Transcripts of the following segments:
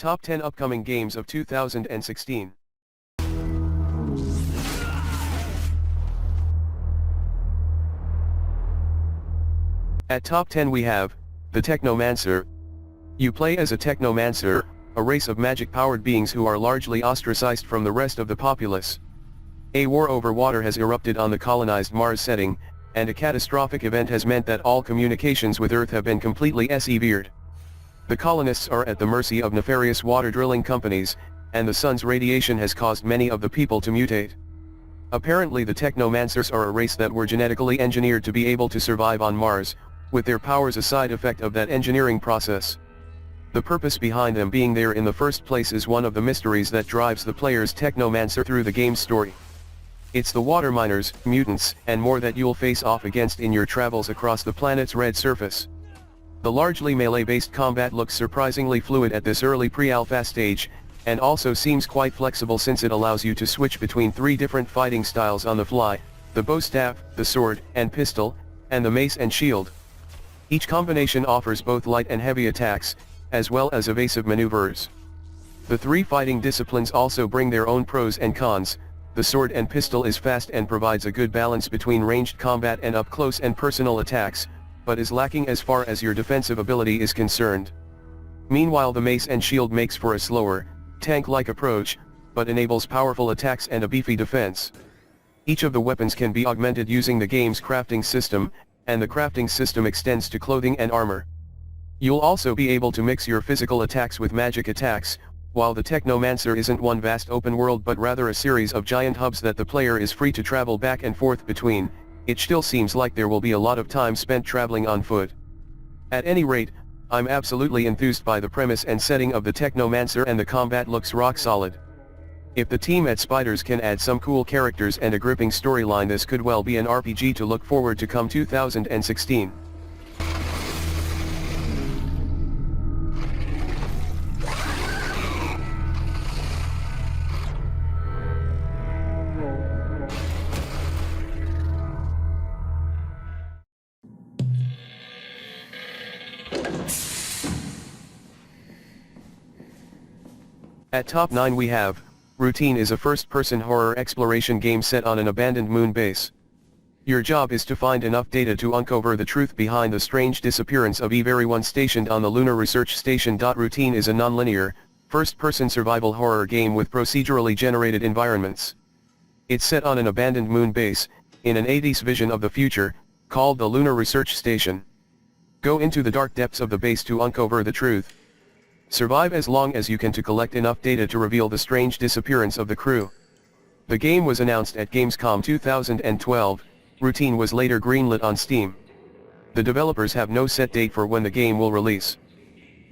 Top 10 Upcoming Games of 2016. At top 10 we have, the Technomancer. You play as a Technomancer, a race of magic-powered beings who are largely ostracized from the rest of the populace. A war over water has erupted on the colonized Mars setting, and a catastrophic event has meant that all communications with Earth have been completely severed. The colonists are at the mercy of nefarious water drilling companies, and the sun's radiation has caused many of the people to mutate. Apparently the Technomancers are a race that were genetically engineered to be able to survive on Mars, with their powers a side effect of that engineering process. The purpose behind them being there in the first place is one of the mysteries that drives the player's Technomancer through the game's story. It's the water miners, mutants, and more that you'll face off against in your travels across the planet's red surface. The largely melee-based combat looks surprisingly fluid at this early pre-alpha stage, and also seems quite flexible since it allows you to switch between 3 different fighting styles on the fly: the bow staff, the sword and pistol, and the mace and shield. Each combination offers both light and heavy attacks, as well as evasive maneuvers. The 3 fighting disciplines also bring their own pros and cons. The sword and pistol is fast and provides a good balance between ranged combat and up-close and personal attacks, but is lacking as far as your defensive ability is concerned. Meanwhile the mace and shield makes for a slower, tank-like approach, but enables powerful attacks and a beefy defense. Each of the weapons can be augmented using the game's crafting system, and the crafting system extends to clothing and armor. You'll also be able to mix your physical attacks with magic attacks. While the Technomancer isn't one vast open world but rather a series of giant hubs that the player is free to travel back and forth between, it still seems like there will be a lot of time spent traveling on foot. At any rate, I'm absolutely enthused by the premise and setting of the Technomancer, and the combat looks rock solid. If the team at Spiders can add some cool characters and a gripping storyline, this could well be an RPG to look forward to come 2016. At top 9 we have, Routine is a first-person horror exploration game set on an abandoned moon base. Your job is to find enough data to uncover the truth behind the strange disappearance of everyone stationed on the Lunar Research Station. Routine is a non-linear, first-person survival horror game with procedurally generated environments. It's set on an abandoned moon base, in an 80s vision of the future, called the Lunar Research Station. Go into the dark depths of the base to uncover the truth. Survive as long as you can to collect enough data to reveal the strange disappearance of the crew. The game was announced at Gamescom 2012, Routine was later greenlit on Steam. The developers have no set date for when the game will release.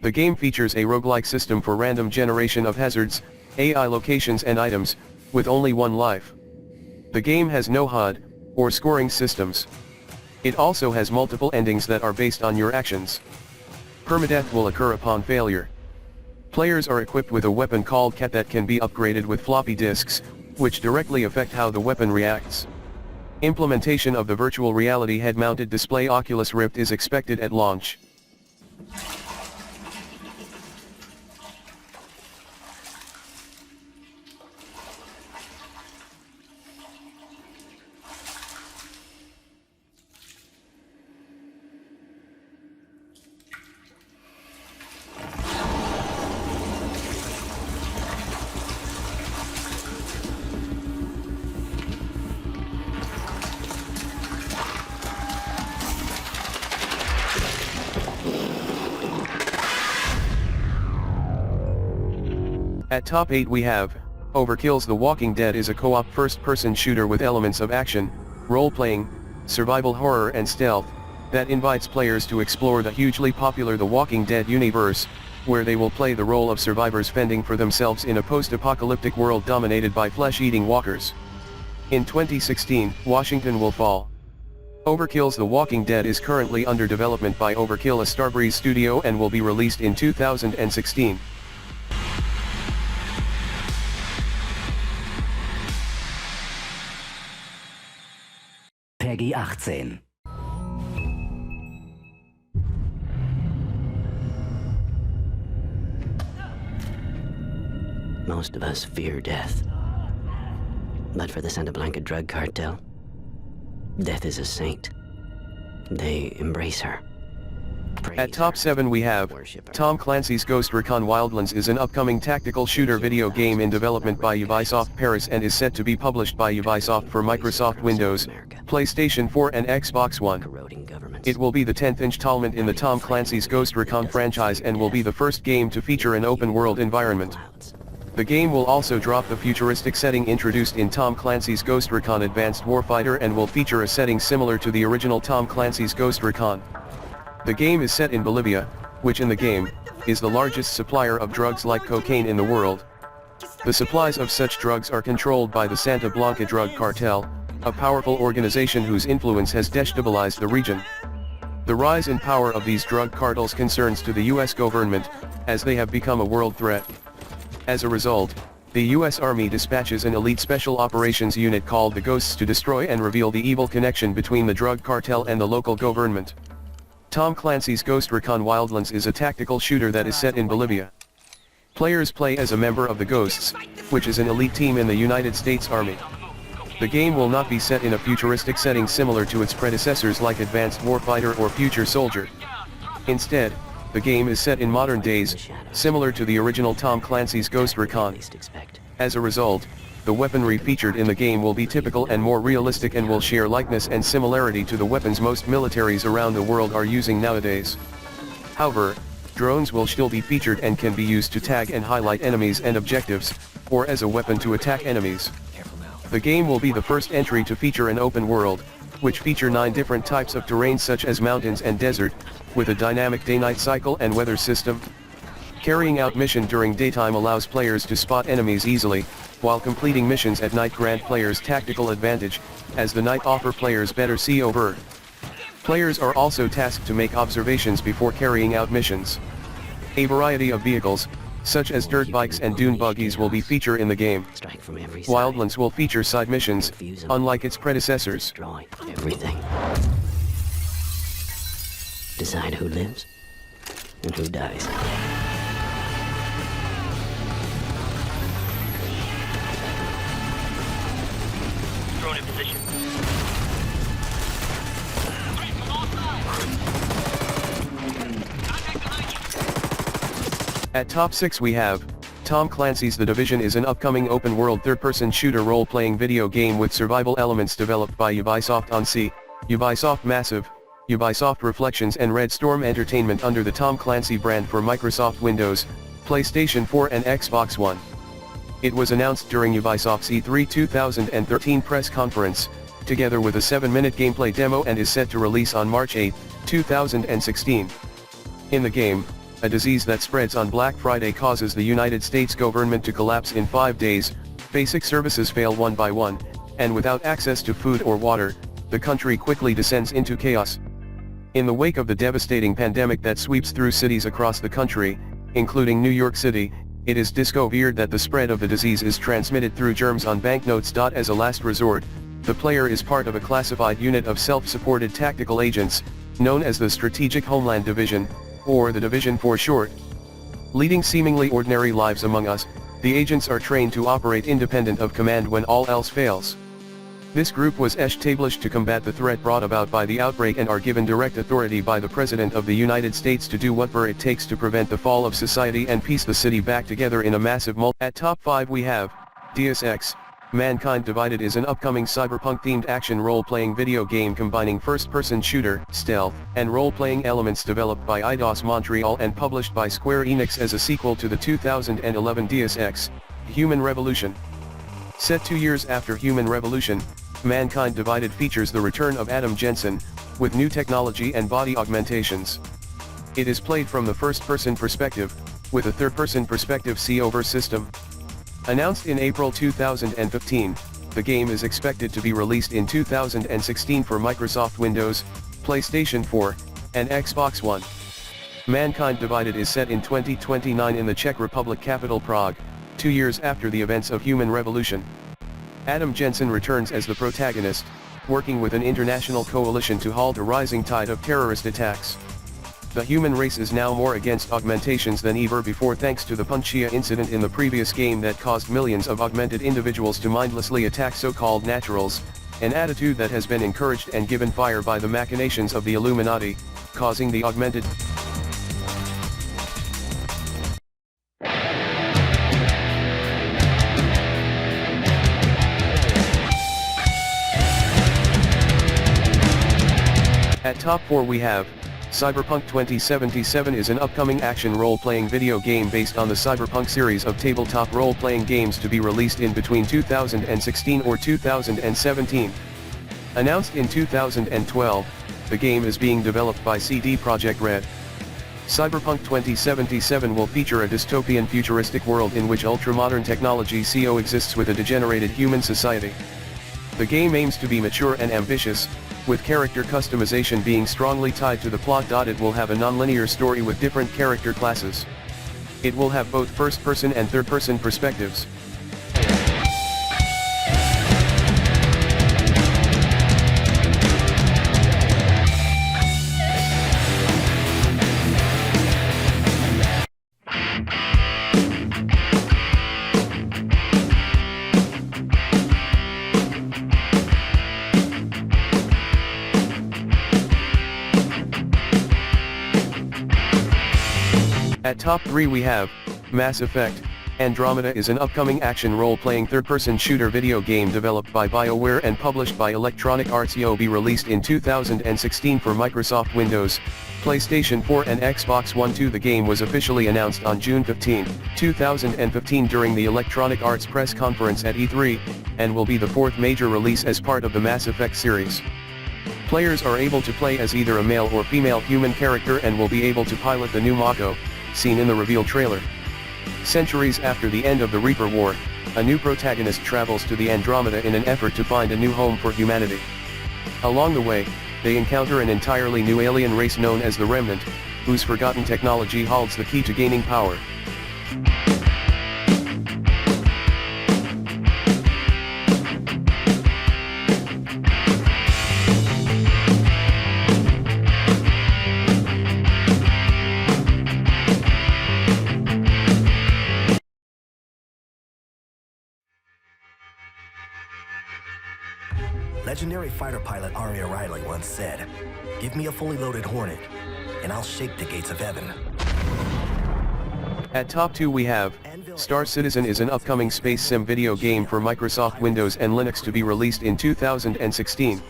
The game features a roguelike system for random generation of hazards, AI locations and items, with only 1 life. The game has no HUD, or scoring systems. It also has multiple endings that are based on your actions. Permadeath will occur upon failure. Players are equipped with a weapon called Cat that can be upgraded with floppy disks, which directly affect how the weapon reacts. Implementation of the virtual reality head-mounted display Oculus Rift is expected at launch. At top 8 we have, Overkill's The Walking Dead is a co-op first-person shooter with elements of action, role-playing, survival horror and stealth, that invites players to explore the hugely popular The Walking Dead universe, where they will play the role of survivors fending for themselves in a post-apocalyptic world dominated by flesh-eating walkers. In 2016, Washington will fall. Overkill's The Walking Dead is currently under development by Overkill, a Starbreeze studio, and will be released in 2016. Peggy 18. Most of us fear death. But for the Santa Blanca drug cartel, death is a saint. They embrace her. At top 7 we have, Tom Clancy's Ghost Recon Wildlands is an upcoming tactical shooter video game in development by Ubisoft Paris and is set to be published by Ubisoft for Microsoft Windows, PlayStation 4 and Xbox One. It will be the 10th installment in the Tom Clancy's Ghost Recon franchise and will be the first game to feature an open-world environment. The game will also drop the futuristic setting introduced in Tom Clancy's Ghost Recon Advanced Warfighter and will feature a setting similar to the original Tom Clancy's Ghost Recon. The game is set in Bolivia, which in the game, is the largest supplier of drugs like cocaine in the world. The supplies of such drugs are controlled by the Santa Blanca Drug Cartel, a powerful organization whose influence has destabilized the region. The rise in power of these drug cartels concerns to the US government, as they have become a world threat. As a result, the US Army dispatches an elite special operations unit called the Ghosts to destroy and reveal the evil connection between the drug cartel and the local government. Tom Clancy's Ghost Recon Wildlands is a tactical shooter that is set in Bolivia. Players play as a member of the Ghosts, which is an elite team in the United States Army. The game will not be set in a futuristic setting similar to its predecessors like Advanced Warfighter or Future Soldier. Instead, the game is set in modern days, similar to the original Tom Clancy's Ghost Recon. As a result, the weaponry featured in the game will be typical and more realistic and will share likeness and similarity to the weapons most militaries around the world are using nowadays. However, drones will still be featured and can be used to tag and highlight enemies and objectives, or as a weapon to attack enemies. The game will be the first entry to feature an open world, which feature 9 different types of terrain such as mountains and desert, with a dynamic day-night cycle and weather system. Carrying out mission during daytime allows players to spot enemies easily, while completing missions at night grant players tactical advantage, as the night offer players better see over. Players are also tasked to make observations before carrying out missions. A variety of vehicles, such as dirt bikes and dune buggies will be featured in the game. Wildlands will feature side missions, unlike its predecessors. Destroy everything. Decide who lives and who dies. Drone in position. At top 6 we have, Tom Clancy's The Division is an upcoming open-world third-person shooter role-playing video game with survival elements developed by Ubisoft On Sea, Ubisoft Massive, Ubisoft Reflections and Red Storm Entertainment under the Tom Clancy brand for Microsoft Windows, PlayStation 4 and Xbox One. It was announced during Ubisoft's E3 2013 press conference, together with a 7-minute gameplay demo and is set to release on March 8, 2016. In the game, a disease that spreads on Black Friday causes the United States government to collapse in 5 days, basic services fail one by one, and without access to food or water, the country quickly descends into chaos. In the wake of the devastating pandemic that sweeps through cities across the country, including New York City, it is discovered that the spread of the disease is transmitted through germs on banknotes. As a last resort, the player is part of a classified unit of self-supported tactical agents, known as the Strategic Homeland Division, or the Division for short. Leading seemingly ordinary lives among us, the agents are trained to operate independent of command when all else fails. This group was established to combat the threat brought about by the outbreak and are given direct authority by the President of the United States to do whatever it takes to prevent the fall of society and piece the city back together in a massive At top 5 we have, Deus Ex, Mankind Divided is an upcoming cyberpunk-themed action role-playing video game combining first-person shooter, stealth, and role-playing elements developed by Eidos Montreal and published by Square Enix as a sequel to the 2011 Deus Ex, Human Revolution. Set 2 years after Human Revolution, Mankind Divided features the return of Adam Jensen, with new technology and body augmentations. It is played from the first-person perspective, with a third-person perspective see-over system. Announced in April 2015, the game is expected to be released in 2016 for Microsoft Windows, PlayStation 4, and Xbox One. Mankind Divided is set in 2029 in the Czech Republic capital Prague, 2 years after the events of Human Revolution. Adam Jensen returns as the protagonist, working with an international coalition to halt a rising tide of terrorist attacks. The human race is now more against augmentations than ever before thanks to the Punchia incident in the previous game that caused millions of augmented individuals to mindlessly attack so-called naturals, an attitude that has been encouraged and given fire by the machinations of the Illuminati, causing the augmented At top 4 we have, Cyberpunk 2077 is an upcoming action role-playing video game based on the Cyberpunk series of tabletop role-playing games to be released in between 2016 or 2017. Announced in 2012, the game is being developed by CD Projekt Red. Cyberpunk 2077 will feature a dystopian futuristic world in which ultra-modern technology coexists with a degenerated human society. The game aims to be mature and ambitious, with character customization being strongly tied to the plot. It will have a non-linear story with different character classes. It will have both first-person and third-person perspectives. At top 3 we have, Mass Effect. Andromeda is an upcoming action role-playing third-person shooter video game developed by BioWare and published by Electronic Arts. It will be released in 2016 for Microsoft Windows, PlayStation 4 and Xbox One. The game was officially announced on June 15, 2015 during the Electronic Arts press conference at E3, and will be the fourth major release as part of the Mass Effect series. Players are able to play as either a male or female human character and will be able to pilot the new Mako, seen in the reveal trailer. Centuries after the end of the Reaper War, a new protagonist travels to the Andromeda in an effort to find a new home for humanity. Along the way, they encounter an entirely new alien race known as the Remnant, whose forgotten technology holds the key to gaining power. Legendary fighter pilot Aria Riley once said, "Give me a fully loaded Hornet, and I'll shake the gates of heaven." At top 2 we have, Star Citizen is an upcoming space sim video game for Microsoft Windows and Linux to be released in 2016.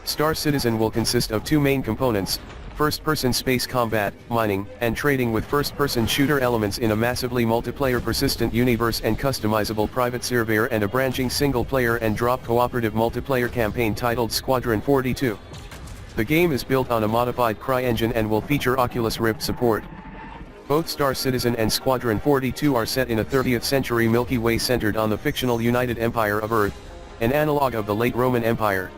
Star Citizen will consist of two main components, first-person space combat, mining, and trading with first-person shooter elements in a massively multiplayer persistent universe and customizable private server, and a branching single-player and drop cooperative multiplayer campaign titled Squadron 42. The game is built on a modified CryEngine and will feature Oculus Rift support. Both Star Citizen and Squadron 42 are set in a 30th century Milky Way centered on the fictional United Empire of Earth, an analog of the late Roman Empire.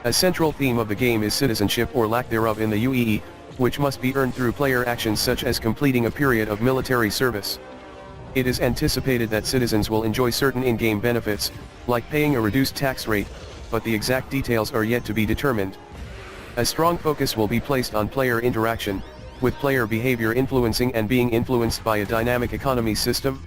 A central theme of the game is citizenship or lack thereof in the UEE, which must be earned through player actions such as completing a period of military service. It is anticipated that citizens will enjoy certain in-game benefits, like paying a reduced tax rate, but the exact details are yet to be determined. A strong focus will be placed on player interaction, with player behavior influencing and being influenced by a dynamic economy system.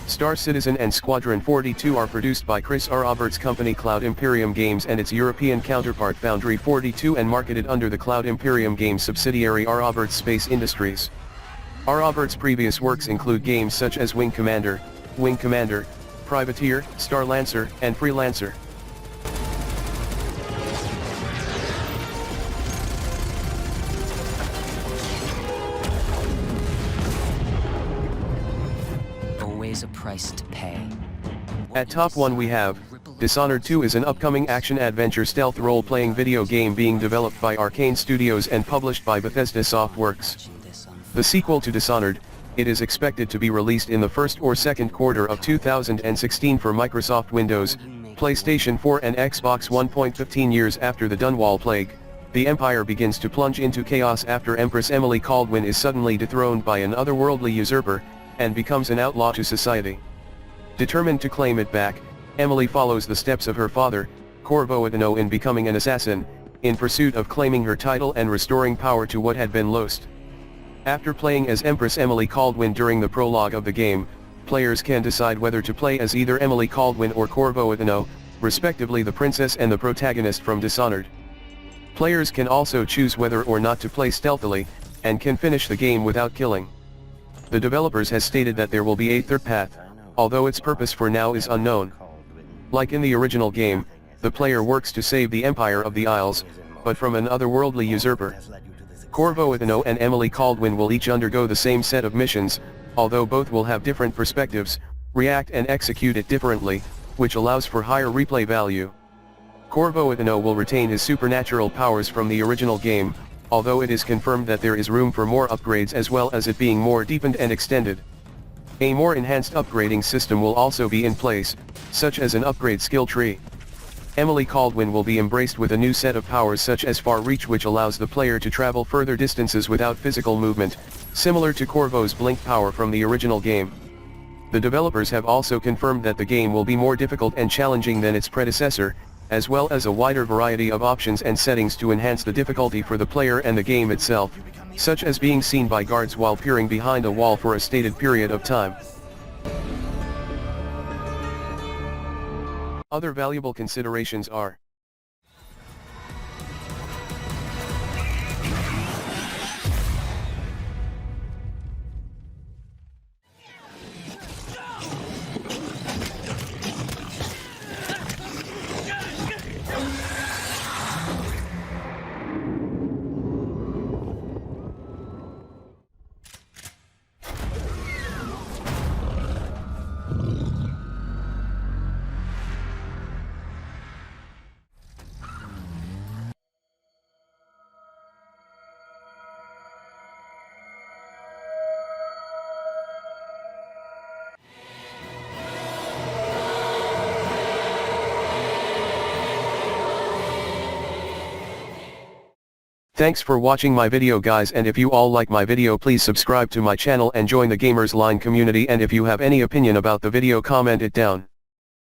Star Citizen and Squadron 42 are produced by Chris R. Roberts' company Cloud Imperium Games and its European counterpart Foundry 42 and marketed under the Cloud Imperium Games subsidiary R. Roberts Space Industries. R. Roberts' previous works include games such as Wing Commander, Privateer, Star Lancer, and Freelancer. A price to pay. At top 1 we have, Dishonored 2 is an upcoming action-adventure stealth role-playing video game being developed by Arcane Studios and published by Bethesda Softworks. The sequel to Dishonored, it is expected to be released in the first or second quarter of 2016 for Microsoft Windows, PlayStation 4 and Xbox One. 15 years after the Dunwall Plague, the Empire begins to plunge into chaos after Empress Emily Kaldwin is suddenly dethroned by an otherworldly usurper, and becomes an outlaw to society. Determined to claim it back, Emily follows the steps of her father, Corvo Adeno, in becoming an assassin, in pursuit of claiming her title and restoring power to what had been lost. After playing as Empress Emily Kaldwin during the prologue of the game, players can decide whether to play as either Emily Kaldwin or Corvo Atheno, respectively the princess and the protagonist from Dishonored. Players can also choose whether or not to play stealthily, and can finish the game without killing. The developers has stated that there will be a third path, although its purpose for now is unknown. Like in the original game, the player works to save the Empire of the Isles, but from an otherworldly usurper. Corvo Atheno and Emily Kaldwin will each undergo the same set of missions, although both will have different perspectives, react and execute it differently, which allows for higher replay value. Corvo Atheno will retain his supernatural powers from the original game, although it is confirmed that there is room for more upgrades as well as it being more deepened and extended. A more enhanced upgrading system will also be in place, such as an upgrade skill tree. Emily Kaldwin will be embraced with a new set of powers such as Far Reach, which allows the player to travel further distances without physical movement, similar to Corvo's Blink power from the original game. The developers have also confirmed that the game will be more difficult and challenging than its predecessor, as well as a wider variety of options and settings to enhance the difficulty for the player and the game itself, such as being seen by guards while peering behind a wall for a stated period of time. Other valuable considerations are: Thanks for watching my video guys, and if you all like my video please subscribe to my channel and join the Gamers Line community, and if you have any opinion about the video comment it down.